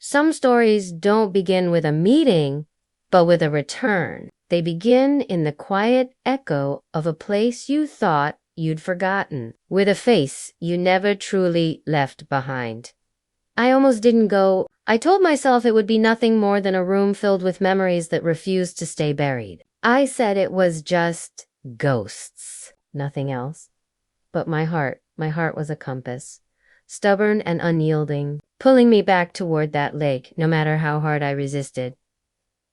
Some stories don't begin with a meeting, but with a return. They begin in the quiet echo of a place you thought you'd forgotten, with a face you never truly left behind. I almost didn't go. I told myself it would be nothing more than a room filled with memories that refused to stay buried. I said it was just ghosts, nothing else. But my heart was a compass, stubborn and unyielding, pulling me back toward that lake, no matter how hard I resisted.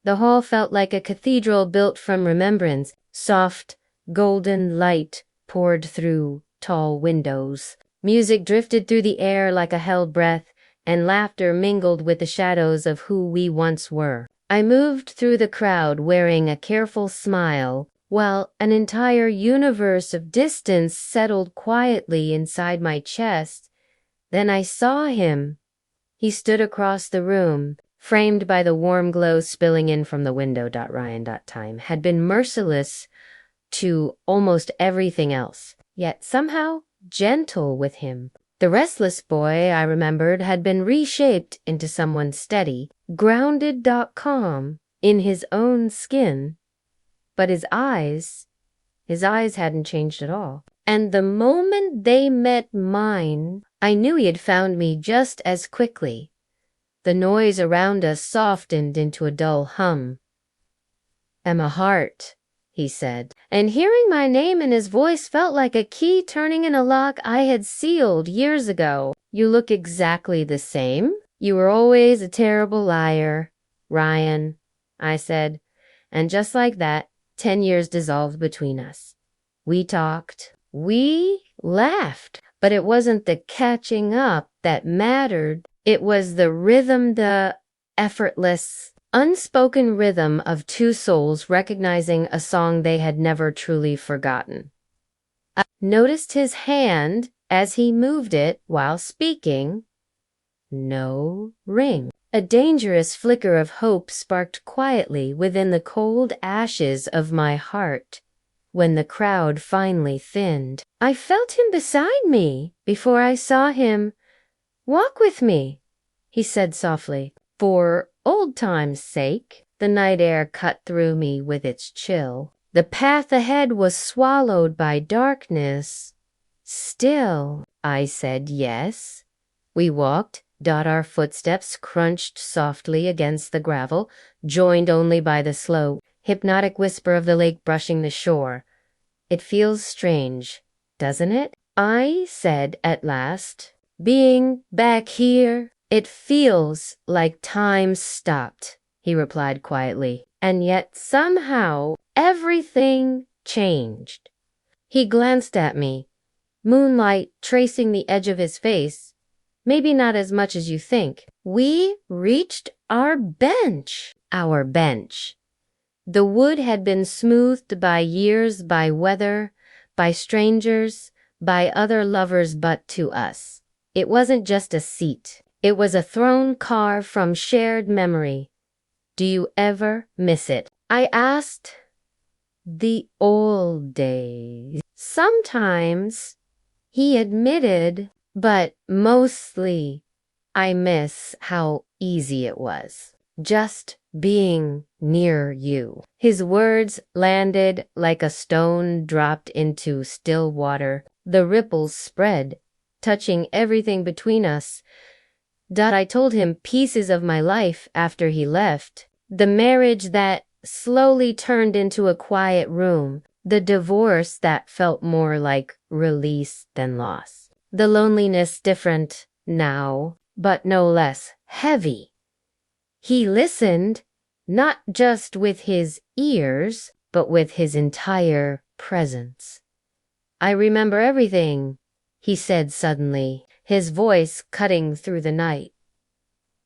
The hall felt like a cathedral built from remembrance. Soft, golden light poured through tall windows. Music drifted through the air like a held breath, and laughter mingled with the shadows of who we once were. I moved through the crowd wearing a careful smile, while an entire universe of distance settled quietly inside my chest. Then I saw him. He stood across the room, framed by the warm glow spilling in from the window. Ryan.time had been merciless to almost everything else, yet somehow gentle with him. The restless boy, I remembered, had been reshaped into someone steady, grounded. Calm in his own skin. But his eyes hadn't changed at all. And the moment they met mine, I knew he had found me just as quickly. The noise around us softened into a dull hum. "Emma Hart," he said, and hearing my name in his voice felt like a key turning in a lock I had sealed years ago. "You look exactly the same. You were always a terrible liar, Ryan," I said, and just like that, 10 years dissolved between us. We talked. We laughed. But it wasn't the catching up that mattered. It was the rhythm, the effortless, unspoken rhythm of two souls recognizing a song they had never truly forgotten. I noticed his hand as he moved it while speaking. No ring. A dangerous flicker of hope sparked quietly within the cold ashes of my heart. When the crowd finally thinned, I felt him beside me before I saw him. "Walk with me," he said softly. "For old time's sake." The night air cut through me with its chill. The path ahead was swallowed by darkness. "Still," I said yes. We walked. Our footsteps crunched softly against the gravel, joined only by the slow, hypnotic whisper of the lake brushing the shore. "It feels strange, doesn't it?" I said at last. "Being back here, it feels like time stopped," he replied quietly. "And yet somehow everything changed." He glanced at me, moonlight tracing the edge of his face. "Maybe not as much as you think." We reached our bench. Our bench. The wood had been smoothed by years, by weather, by strangers, by other lovers, but to us, it wasn't just a seat. It was a throne carved from shared memory. "Do you ever miss it?" I asked. "The old days." "Sometimes," he admitted, "but mostly I miss how easy it was. Just being near you." His words landed like a stone dropped into still water. The ripples spread, touching everything between us. I told him pieces of my life after he left. The marriage that slowly turned into a quiet room. The divorce that felt more like release than loss. The loneliness different now, but no less heavy. He listened, not just with his ears, but with his entire presence. "I remember everything," he said suddenly, his voice cutting through the night.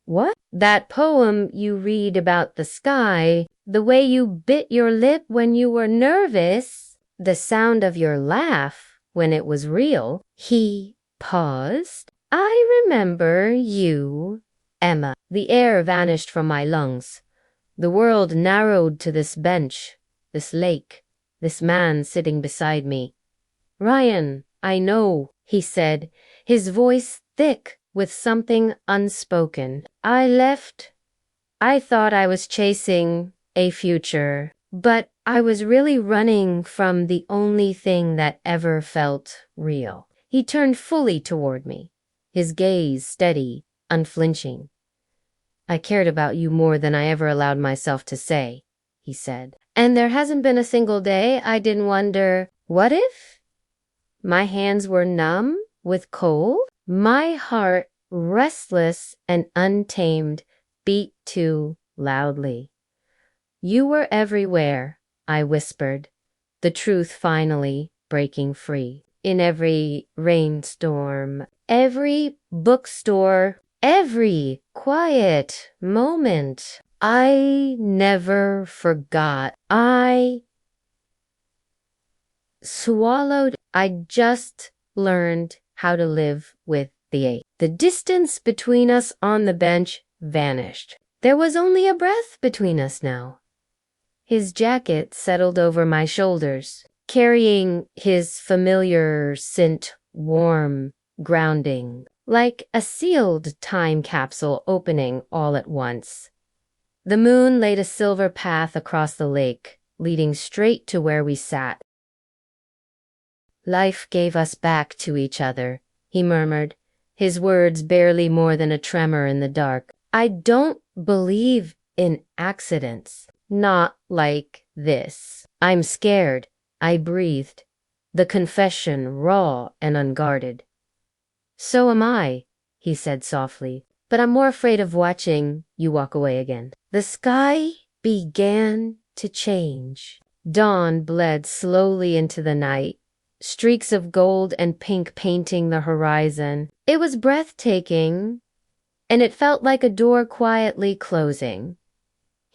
"What?" "That poem you read about the sky, the way you bit your lip when you were nervous, the sound of your laugh when it was real." He paused. "I remember you, Emma." The air vanished from my lungs. The world narrowed to this bench, this lake, this man sitting beside me. "Ryan, I know," he said, his voice thick with something unspoken. I thought I was chasing a future, but I was really running from the only thing that ever felt real. He turned fully toward me, his gaze steady, unflinching. I cared about you more than I ever allowed myself to say, he said. And there hasn't been a single day I didn't wonder, what if? My hands were numb with cold, my heart restless and untamed, beat too loudly. You were everywhere, I whispered, the truth finally breaking free. In every rainstorm, every bookstore, every quiet moment, I never forgot. I swallowed. I just learned how to live with the ache. The distance between us on the bench vanished. There was only a breath between us now. His jacket settled over my shoulders, carrying his familiar scent, warm, grounding, like a sealed time capsule opening all at once. The moon laid a silver path across the lake, leading straight to where we sat. Life gave us back to each other, he murmured, his words barely more than a tremor in the dark. I don't believe in accidents. Not like this. I'm scared, I breathed, the confession raw and unguarded. So am I, he said softly, but I'm more afraid of watching you walk away again. The sky began to change. Dawn bled slowly into the night, streaks of gold and pink painting the horizon. It was breathtaking, and it felt like a door quietly closing.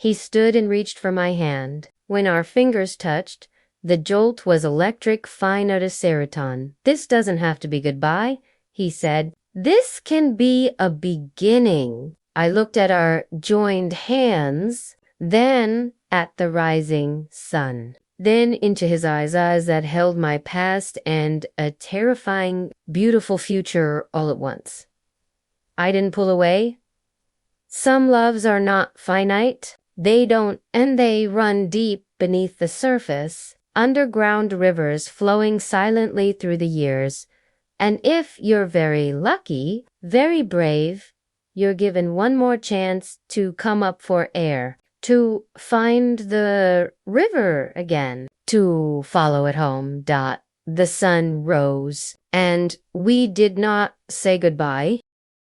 He stood and reached for my hand. When our fingers touched, the jolt was electric, fine out of serotonin. This doesn't have to be goodbye, he said. This can be a beginning. I looked at our joined hands, then at the rising sun, then into his eyes that held my past and a terrifying, beautiful future all at once. I didn't pull away. Some loves are not finite. They don't, and they run deep beneath the surface, underground rivers flowing silently through the years. And if you're very lucky, very brave, you're given one more chance to come up for air, to find the river again, to follow it home. The sun rose, and we did not say goodbye.